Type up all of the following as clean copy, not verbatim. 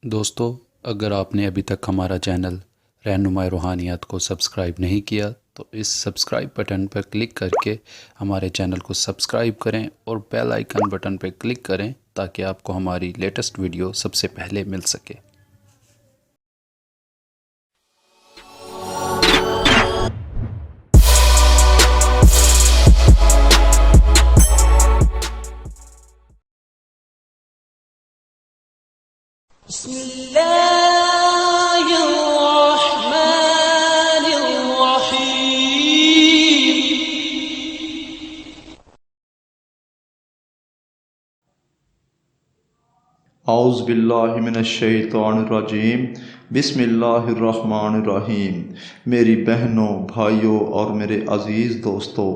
دوستو، اگر آپ نے ابھی تک ہمارا چینل رہنمائی روحانیات کو سبسکرائب نہیں کیا تو اس سبسکرائب بٹن پر کلک کر کے ہمارے چینل کو سبسکرائب کریں اور بیل آئیکن بٹن پر کلک کریں تاکہ آپ کو ہماری لیٹسٹ ویڈیو سب سے پہلے مل سکے۔ بسم الله الرحمن الرحيم اعوذ باللہ من الشیطان الرجیم۔ بسم اللہ الرحمن الرحیم۔ میری بہنوں، بھائیوں اور میرے عزیز دوستوں،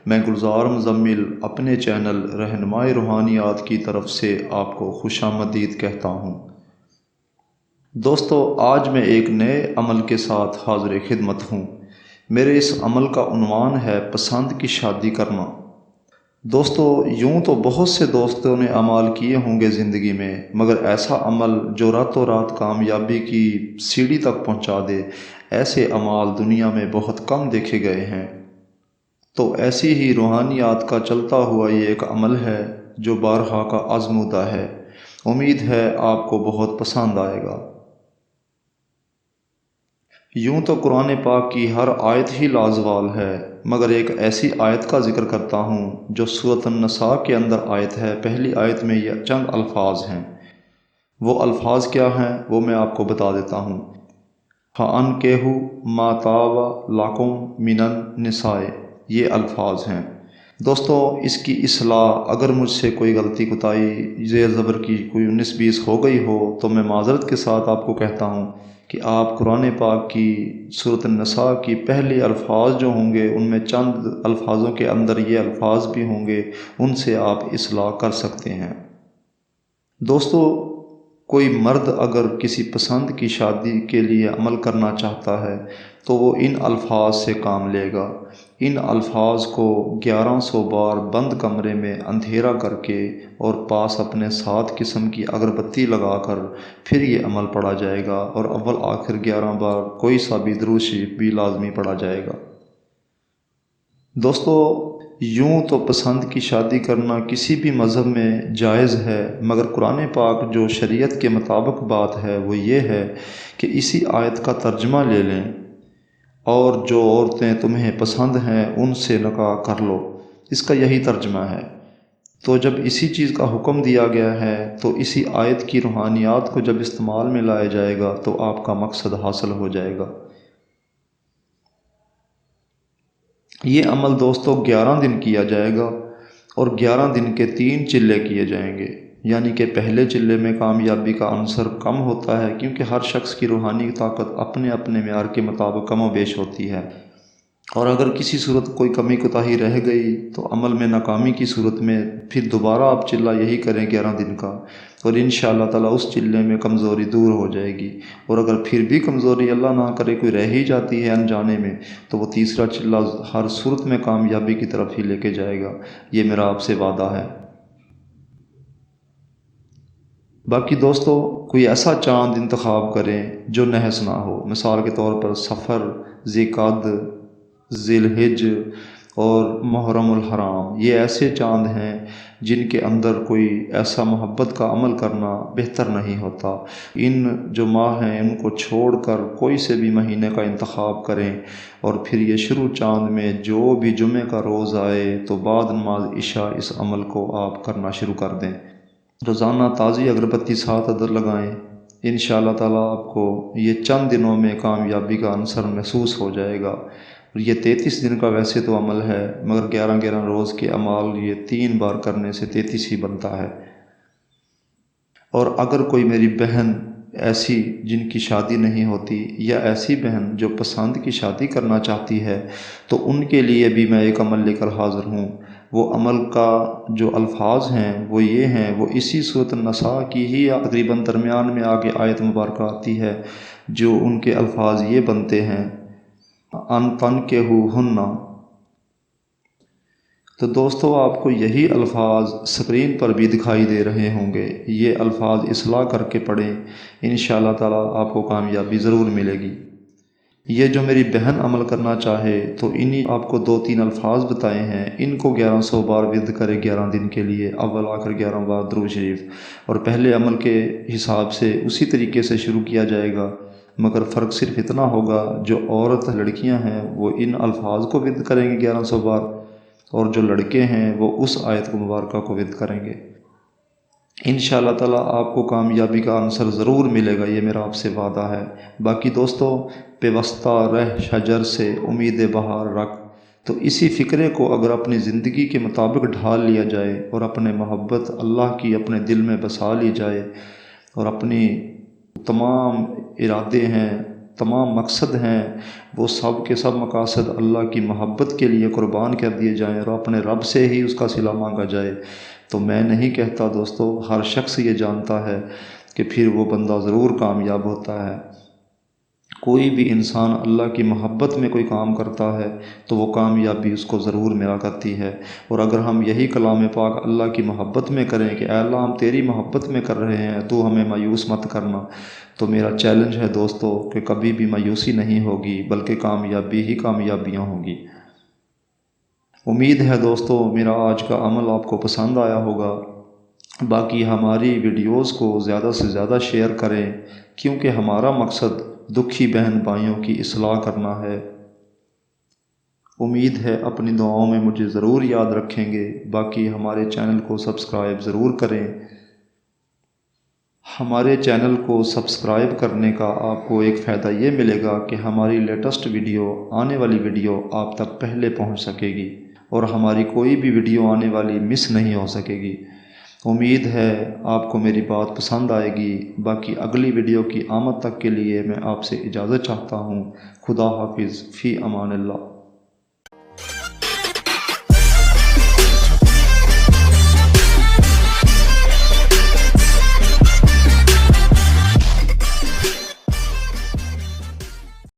میں گلزار مزمل اپنے چینل رہنمائی روحانیات کی طرف سے آپ کو خوش آمدید کہتا ہوں۔ دوستو، آج میں ایک نئے عمل کے ساتھ حاضر خدمت ہوں۔ میرے اس عمل کا عنوان ہے پسند کی شادی کرنا۔ دوستو، یوں تو بہت سے دوستوں نے اعمال کیے ہوں گے زندگی میں، مگر ایسا عمل جو راتوں رات کامیابی کی سیڑھی تک پہنچا دے، ایسے اعمال دنیا میں بہت کم دیکھے گئے ہیں۔ تو ایسی ہی روحانیات کا چلتا ہوا یہ ایک عمل ہے جو بارہا کا آزمودہ ہے۔ امید ہے آپ کو بہت پسند آئے گا۔ یوں تو قرآن پاک کی ہر آیت ہی لازوال ہے، مگر ایک ایسی آیت کا ذکر کرتا ہوں جو سورۃ النساء کے اندر آیت ہے۔ پہلی آیت میں یہ چند الفاظ ہیں۔ وہ الفاظ کیا ہیں وہ میں آپ کو بتا دیتا ہوں۔ فَأَنكِحُوا مَا طَابَ لَكُم مِّنَ النِّسَاءِ، یہ الفاظ ہیں۔ دوستو، اس کی اصلاح اگر مجھ سے کوئی غلطی کوتاہی زیر زبر کی کوئی 19-20 ہو گئی ہو تو میں معذرت کے ساتھ آپ کو کہتا ہوں کہ آپ قرآن پاک کی سورۃ النساء کی پہلے الفاظ جو ہوں گے ان میں چند الفاظوں کے اندر یہ الفاظ بھی ہوں گے، ان سے آپ اصلاح کر سکتے ہیں۔ دوستو، کوئی مرد اگر کسی پسند کی شادی کے لیے عمل کرنا چاہتا ہے تو وہ ان الفاظ سے کام لے گا۔ ان الفاظ کو 1100 بار بند کمرے میں اندھیرا کر کے اور پاس اپنے 7 قسم کی اگربتی لگا کر پھر یہ عمل پڑھا جائے گا، اور اول آخر 11 بار کوئی سا بھی درود شریف بھی لازمی پڑھا جائے گا۔ دوستو، یوں تو پسند کی شادی کرنا کسی بھی مذہب میں جائز ہے، مگر قرآن پاک جو شریعت کے مطابق بات ہے وہ یہ ہے کہ اسی آیت کا ترجمہ لے لیں اور جو عورتیں تمہیں پسند ہیں ان سے نکاح کر لو، اس کا یہی ترجمہ ہے۔ تو جب اسی چیز کا حکم دیا گیا ہے تو اسی آیت کی روحانیات کو جب استعمال میں لایا جائے گا تو آپ کا مقصد حاصل ہو جائے گا۔ یہ عمل دوستو 11 دن کیا جائے گا اور 11 دن کے 3 چلے کیے جائیں گے، یعنی کہ پہلے چلے میں کامیابی کا عنصر کم ہوتا ہے کیونکہ ہر شخص کی روحانی طاقت اپنے اپنے معیار کے مطابق کم و بیش ہوتی ہے، اور اگر کسی صورت کوئی کمی کوتاہی رہ گئی تو عمل میں ناکامی کی صورت میں پھر دوبارہ آپ چلہ یہی کریں 11 دن کا، اور انشاءاللہ تعالیٰ اس چلے میں کمزوری دور ہو جائے گی۔ اور اگر پھر بھی کمزوری اللہ نہ کرے کوئی رہ ہی جاتی ہے انجانے میں تو وہ تیسرا چلہ ہر صورت میں کامیابی کی طرف ہی لے کے جائے گا۔ یہ میرا آپ سے وعدہ ہے۔ باقی دوستو، کوئی ایسا چاند انتخاب کریں جو نحس نہ ہو، مثال کے طور پر صفر، ذی القعد، ذی الحج اور محرم الحرام۔ یہ ایسے چاند ہیں جن کے اندر کوئی ایسا محبت کا عمل کرنا بہتر نہیں ہوتا۔ ان جو ماہ ہیں ان کو چھوڑ کر کوئی سے بھی مہینے کا انتخاب کریں، اور پھر یہ شروع چاند میں جو بھی جمعہ کا روز آئے تو بعد نماز عشاء اس عمل کو آپ کرنا شروع کر دیں۔ روزانہ تازی اگربتی 7 عدد لگائیں۔ انشاءاللہ تعالیٰ آپ کو یہ چند دنوں میں کامیابی کا عنصر محسوس ہو جائے گا۔ یہ 33 دن کا ویسے تو عمل ہے، مگر 11 روز کے اعمال یہ 3 بار کرنے سے 33 ہی بنتا ہے۔ اور اگر کوئی میری بہن ایسی جن کی شادی نہیں ہوتی، یا ایسی بہن جو پسند کی شادی کرنا چاہتی ہے، تو ان کے لیے بھی میں ایک عمل لے کر حاضر ہوں۔ وہ عمل کا جو الفاظ ہیں وہ یہ ہیں، وہ اسی سورۃ النساء کی ہی تقریباً درمیان میں آگے آیت مبارکہ آتی ہے، جو ان کے الفاظ یہ بنتے ہیں، ان تنکحوہن۔ تو دوستو آپ کو یہی الفاظ اسکرین پر بھی دکھائی دے رہے ہوں گے، یہ الفاظ اصلاح کر کے پڑھیں، انشاءاللہ تعالیٰ آپ کو کامیابی ضرور ملے گی۔ یہ جو میری بہن عمل کرنا چاہے تو انہی آپ کو 2-3 الفاظ بتائے ہیں، ان کو 1100 بار ورد کرے 11 دن کے لیے، اول آخر 11 بار درود شریف، اور پہلے عمل کے حساب سے اسی طریقے سے شروع کیا جائے گا، مگر فرق صرف اتنا ہوگا جو عورت لڑکیاں ہیں وہ ان الفاظ کو ورد کریں گے 1100 بار، اور جو لڑکے ہیں وہ اس آیت مبارکہ کو ورد کریں گے۔ انشاءاللہ تعالیٰ آپ کو کامیابی کا عنصر ضرور ملے گا، یہ میرا آپ سے وعدہ ہے۔ باقی دوستو، پیوستہ رہ شجر سے امید بہار رکھ، تو اسی فکرے کو اگر اپنی زندگی کے مطابق ڈھال لیا جائے اور اپنے محبت اللہ کی اپنے دل میں بسا لی جائے، اور اپنی تمام ارادے ہیں، تمام مقصد ہیں، وہ سب کے سب مقاصد اللہ کی محبت کے لیے قربان کر دیے جائیں اور اپنے رب سے ہی اس کا صلہ مانگا جائے، تو میں نہیں کہتا دوستو، ہر شخص یہ جانتا ہے کہ پھر وہ بندہ ضرور کامیاب ہوتا ہے۔ کوئی بھی انسان اللہ کی محبت میں کوئی کام کرتا ہے تو وہ کامیابی اس کو ضرور ملا کرتی ہے۔ اور اگر ہم یہی کلام پاک اللہ کی محبت میں کریں کہ اے اللہ ہم تیری محبت میں کر رہے ہیں، تو ہمیں مایوس مت کرنا، تو میرا چیلنج ہے دوستو کہ کبھی بھی مایوسی نہیں ہوگی بلکہ کامیابی ہی کامیابیاں ہوں گی۔ امید ہے دوستو میرا آج کا عمل آپ کو پسند آیا ہوگا۔ باقی ہماری ویڈیوز کو زیادہ سے زیادہ شیئر کریں، کیونکہ ہمارا مقصد دکھی بہن بھائیوں کی اصلاح کرنا ہے۔ امید ہے اپنی دعاؤں میں مجھے ضرور یاد رکھیں گے۔ باقی ہمارے چینل کو سبسکرائب ضرور کریں۔ ہمارے چینل کو سبسکرائب کرنے کا آپ کو ایک فائدہ یہ ملے گا کہ ہماری لیٹسٹ ویڈیو، آنے والی ویڈیو آپ تک پہلے پہنچ سکے گی، اور ہماری کوئی بھی ویڈیو آنے والی مس نہیں ہو سکے گی۔ امید ہے آپ کو میری بات پسند آئے گی۔ باقی اگلی ویڈیو کی آمد تک کے لیے میں آپ سے اجازت چاہتا ہوں۔ خدا حافظ، فی امان اللہ۔